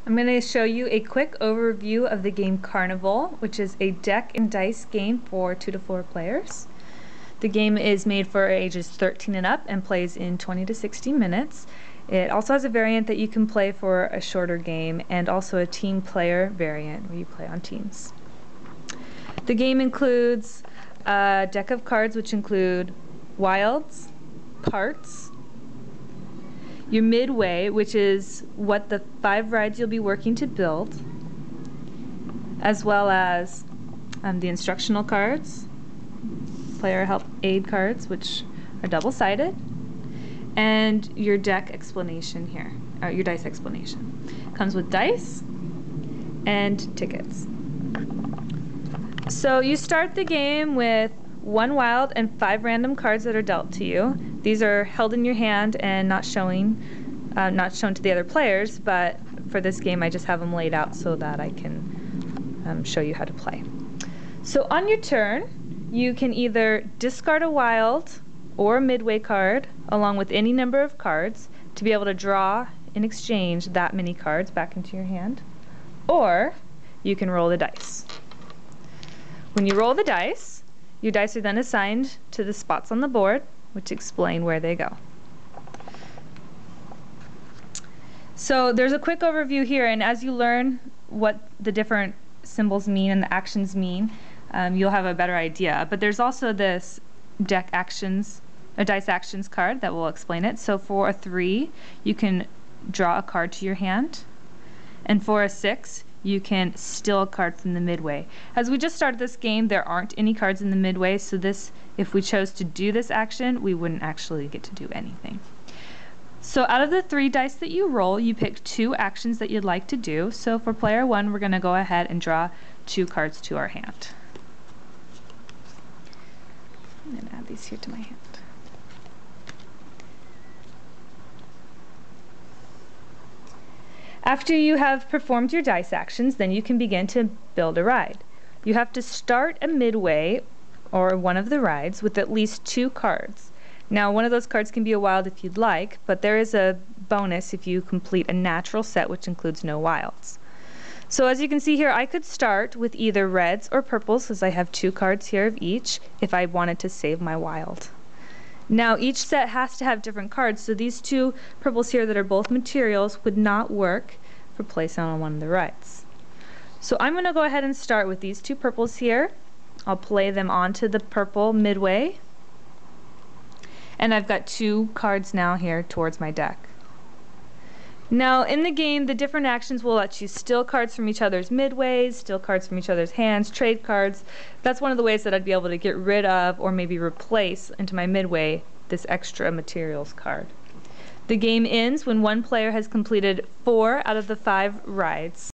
I'm going to show you a quick overview of the game Carnival, which is a deck and dice game for 2 to 4 players. The game is made for ages 13 and up and plays in 20 to 60 minutes. It also has a variant that you can play for a shorter game, and also a team player variant where you play on teams. The game includes a deck of cards which include wilds, parts, your midway, which is what the 5 rides you'll be working to build, as well as the instructional cards, player help aid cards, which are double-sided, and your deck explanation here, or your dice explanation. Comes with dice and tickets. So you start the game with 1 wild and 5 random cards that are dealt to you. These are held in your hand and not shown to the other players, but for this game I just have them laid out so that I can show you how to play. So on your turn, you can either discard a wild or a midway card along with any number of cards to be able to draw in exchange that many cards back into your hand, or you can roll the dice. When you roll the dice, your dice are then assigned to the spots on the board, which explain where they go. So there's a quick overview here, and as you learn what the different symbols mean and the actions mean, you'll have a better idea. But there's also this deck actions, a dice actions card that will explain it. So for a 3, you can draw a card to your hand, and for a 6, you can steal a card from the midway. As we just started this game, there aren't any cards in the midway, so this, if we chose to do this action, we wouldn't actually get to do anything. So out of the 3 dice that you roll, you pick 2 actions that you'd like to do. So for player 1, we're going to go ahead and draw 2 cards to our hand. I'm going to add these here to my hand. After you have performed your dice actions, then you can begin to build a ride. You have to start a midway or one of the rides with at least 2 cards. Now, one of those cards can be a wild if you'd like, but there is a bonus if you complete a natural set, which includes no wilds. So as you can see here, I could start with either reds or purples, because I have 2 cards here of each, if I wanted to save my wild. Now each set has to have different cards, so these 2 purples here that are both materials would not work for placing on one of the rides. So I'm going to go ahead and start with these 2 purples here. I'll play them onto the purple midway, and I've got 2 cards now here towards my deck. Now in the game, the different actions will let you steal cards from each other's midways, steal cards from each other's hands, trade cards. That's one of the ways that I'd be able to get rid of or maybe replace into my midway this extra materials card. The game ends when one player has completed 4 out of the 5 rides.